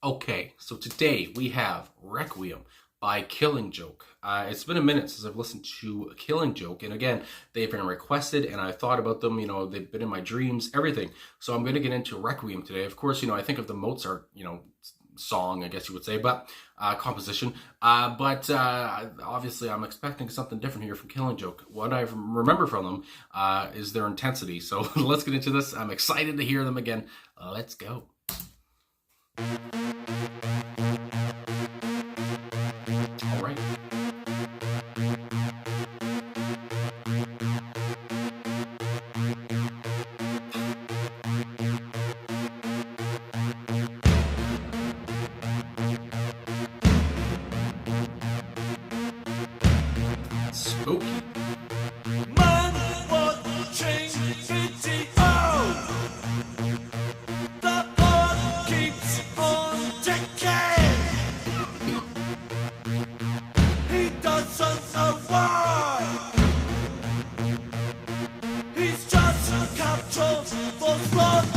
Okay, so today we have Requiem by Killing Joke. It's been a minute since I've listened to Killing Joke, and again, they've been requested, and I thought about them. They've been in my dreams, everything. So I'm going to get into Requiem today. Of course, I think of the Mozart, song, I guess you would say, but composition. But obviously, I'm expecting something different here from Killing Joke. What I remember from them is their intensity. So let's get into this. I'm excited to hear them again. Let's go. All right. Spooky. Man, what change video? The earth keeps on ticking. He doesn't know why. He's just captured for slaughter.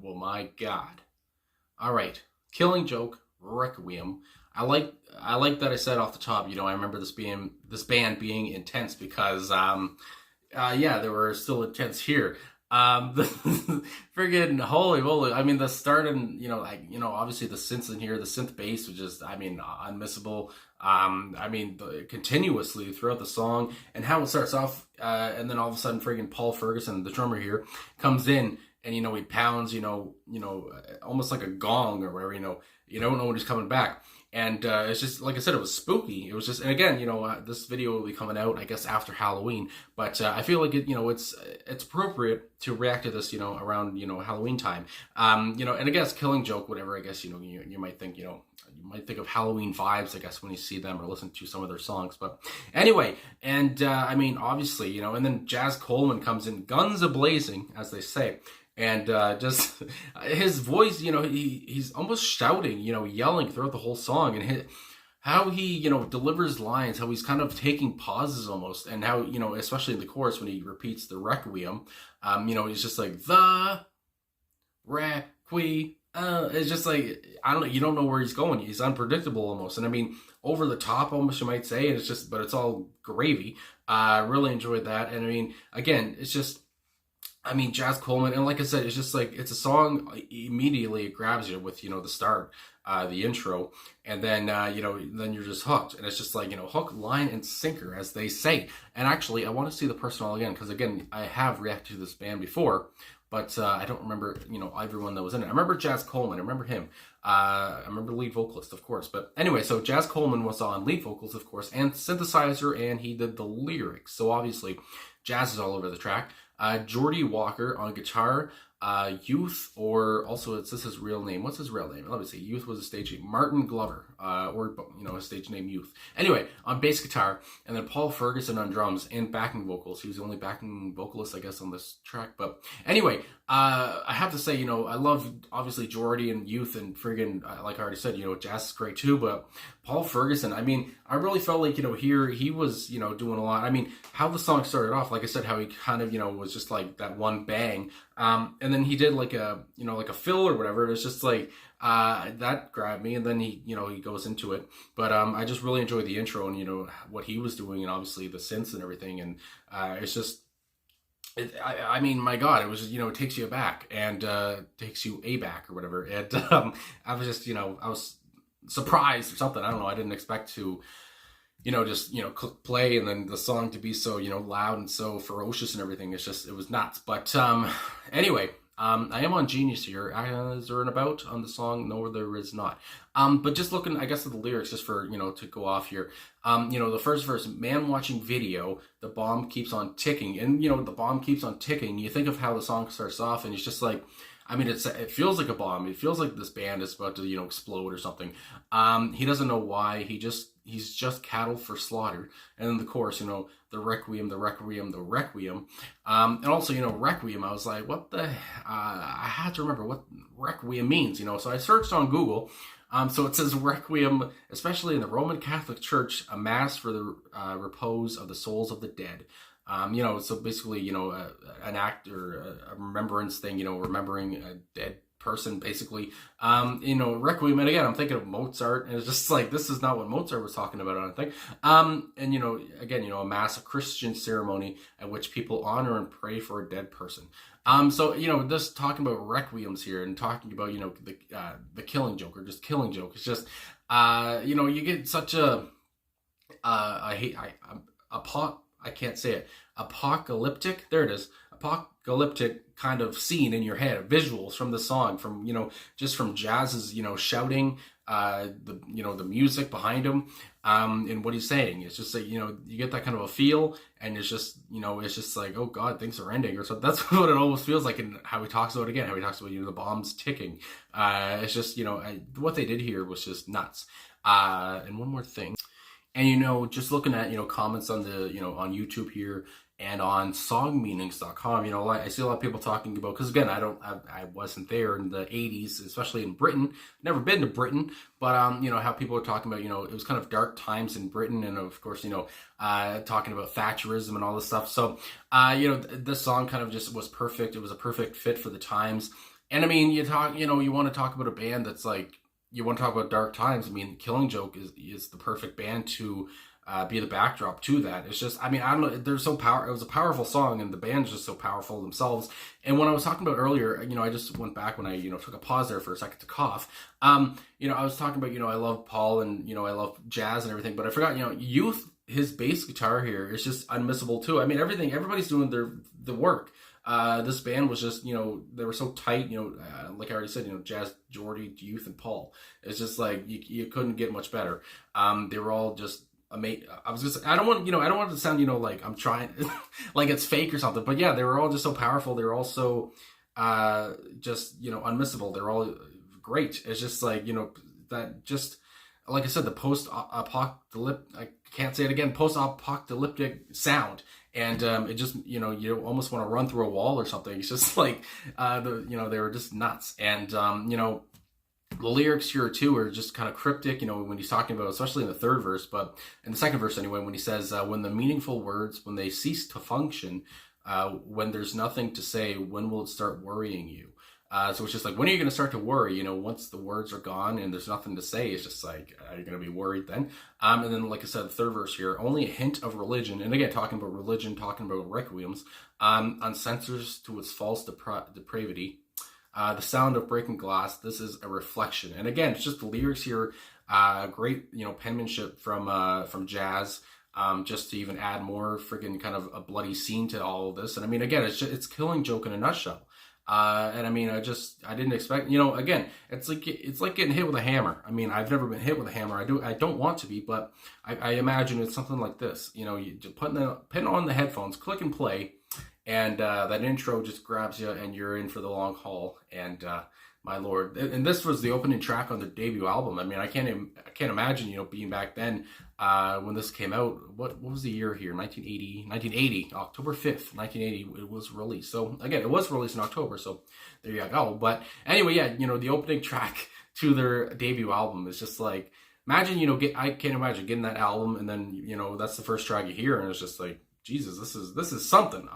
Well, my God. All right, Killing Joke, Requiem. I like that I said off the top. I remember this band being intense because yeah, they were still intense here. The friggin' holy moly! I mean, the start and obviously the synths in here, the synth bass was just, unmissable. Continuously throughout the song, and how it starts off, and then all of a sudden, friggin' Paul Ferguson, the drummer here, comes in, and he pounds, almost like a gong or whatever. You don't know when he's coming back, And it's just, like I said, it was spooky. It was just, and again, this video will be coming out, I guess, after Halloween. But I feel like it's appropriate to react to this, around, Halloween time. And I guess Killing Joke, whatever. I guess you might think, you might think of Halloween vibes, I guess, when you see them or listen to some of their songs. But anyway, and I mean, obviously, and then Jazz Coleman comes in, guns a-blazing, as they say. And just his voice, he's almost shouting, yelling throughout the whole song. And how he, delivers lines, how he's kind of taking pauses almost. And how, especially in the chorus when he repeats the Requiem, he's just like, the Requiem. It's just like, I don't know, you don't know where he's going. He's unpredictable almost. And I mean, over the top almost, you might say. And it's just, but it's all gravy. I really enjoyed that. And I mean, again, it's just, Jazz Coleman, and like I said, it's just like, it's a song, immediately it grabs you with, the start, the intro, and then, then you're just hooked, and it's just like, hook, line, and sinker, as they say. And actually, I want to see the person all again, because again, I have reacted to this band before, but I don't remember, everyone that was in it. I remember Jazz Coleman, I remember him, I remember lead vocalist, of course, but anyway, so Jazz Coleman was on lead vocals, of course, and synthesizer, and he did the lyrics, so obviously, Jazz is all over the track. Geordie Walker on guitar, Youth, or also it's this his real name. What's his real name? Let me see. Youth was a stage name. Martin Glover, or his stage name Youth. Anyway, on bass guitar, and then Paul Ferguson on drums and backing vocals. He was the only backing vocalist, I guess, on this track. But anyway, I have to say, I love obviously Geordie and Youth, and friggin', like I already said, Jazz is great too. But Paul Ferguson, I really felt like here he was doing a lot. How the song started off, like I said, how he kind of was just like that one bang. And then he did like a fill or whatever. It was just like, that grabbed me, and then he goes into it. But, I just really enjoyed the intro and, what he was doing, and obviously the synths and everything. And, it's just, my God, it was just, it takes you aback and, takes you aback or whatever. And, I was just, I was surprised or something. I don't know. I didn't expect to, just, click play and then the song to be so, loud and so ferocious and everything. It's just, it was nuts. But, anyway, I am on Genius here. Is there an about on the song? No, there is not. But just looking, I guess, at the lyrics, just for, to go off here. The first verse, man watching video, the bomb keeps on ticking. And, the bomb keeps on ticking. You think of how the song starts off, and it's just like, it feels like a bomb. It feels like this band is about to, explode or something. He doesn't know why. He's just cattle for slaughter. And then the chorus, the Requiem, the Requiem, the Requiem. And also, Requiem, I was like, what the, I had to remember what Requiem means, so I searched on Google. So it says Requiem, especially in the Roman Catholic Church, a mass for the repose of the souls of the dead. So basically, an act or a remembrance thing, remembering a dead person, basically. Requiem, and again, I'm thinking of Mozart, and it's just like, this is not what Mozart was talking about, I don't think. And, again, a mass, a Christian ceremony at which people honor and pray for a dead person. So, just talking about requiems here and talking about, the Killing Joke, or just Killing Joke, it's just, you get such a, I can't say it. Apocalyptic, there it is. Apocalyptic kind of scene in your head, visuals from the song, from just from Jazz's shouting, the music behind him, and what he's saying. It's just like you get that kind of a feel, and it's just it's just like, oh God, things are ending or something. That's what it almost feels like, and how he talks about it again, how he talks about the bombs ticking. It's just what they did here was just nuts. And one more thing. And, just looking at, comments on the, on YouTube here and on songmeanings.com, I see a lot of people talking about, because again, I wasn't there in the 80s, especially in Britain, never been to Britain, but, how people are talking about, it was kind of dark times in Britain, and of course, talking about Thatcherism and all this stuff. So, this song kind of just was perfect. It was a perfect fit for the times. And you want to talk about a band that's like, you want to talk about dark times. Killing Joke is the perfect band to be the backdrop to that. It's just, I don't know, they're so it was a powerful song, and the band's just so powerful themselves. And when I was talking about earlier, I just went back when I, took a pause there for a second to cough. I was talking about, I love Paul, and, I love Jazz and everything, but I forgot, Youth, his bass guitar here is just unmissable too. Everybody's doing the work. this band was just, they were so tight, like I already said, Jazz, Jordy, Youth, and Paul. It's just like, you couldn't get much better. They were all just amazing. I don't want it to sound, like I'm trying, like it's fake or something, but yeah, they were all just so powerful. They were all so, just, unmissable. They're all great. It's just like, that just, like I said, the post-apocalyptic, I can't say it again, post-apocalyptic sound. And it just, you almost want to run through a wall or something. It's just like, they were just nuts. And, the lyrics here too are just kind of cryptic, when he's talking about, especially in the third verse, but in the second verse anyway, when he says, when the meaningful words, when they cease to function, when there's nothing to say, when will it start worrying you? So it's just like, when are you going to start to worry? Once the words are gone and there's nothing to say, it's just like, are you going to be worried then? And then, like I said, the third verse here, only a hint of religion. And again, talking about religion, talking about requiems, uncensors to its false depravity. The sound of breaking glass, this is a reflection. And again, it's just the lyrics here, great, penmanship from Jazz, just to even add more freaking kind of a bloody scene to all of this. And I mean, again, it's Killing Joke in a nutshell. And I mean, I didn't expect, again, it's like getting hit with a hammer. I mean, I've never been hit with a hammer. I don't want to be, but I imagine it's something like this. You just put on the headphones, click and play, and that intro just grabs you, and you're in for the long haul. And my lord, and this was the opening track on their debut album. I mean, I can't imagine, being back then when this came out. What was the year here? 1980, October 5th, 1980. It was released. So again, it was released in October. So there you go. But anyway, yeah, the opening track to their debut album is just like, imagine, I can't imagine getting that album, and then that's the first track you hear, and it's just like, Jesus, this is something.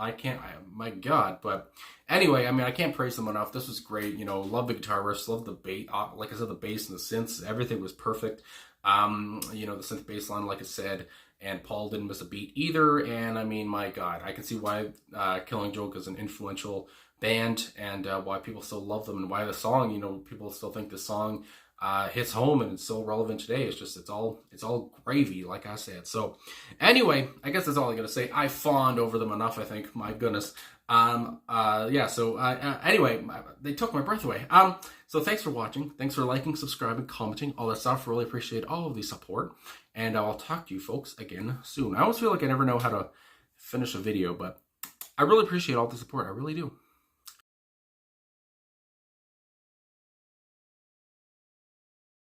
My God. But anyway, I mean, I can't praise them enough. This was great. Love the guitar riffs, love the bass. Like I said, the bass and the synths, everything was perfect. The synth bass line, like I said, and Paul didn't miss a beat either. And I mean, my God, I can see why Killing Joke is an influential band, and why people still love them, and why the song, people still think the song hits home and it's so relevant today. It's all gravy, like I said. So anyway, I guess that's all I gotta say. I fawned over them enough, I think. My goodness. Yeah, so anyway, they took my breath away. So thanks for watching. Thanks for liking, subscribing, commenting, all that stuff. Really appreciate all of the support. And I'll talk to you folks again soon. I always feel like I never know how to finish a video, but I really appreciate all the support. I really do.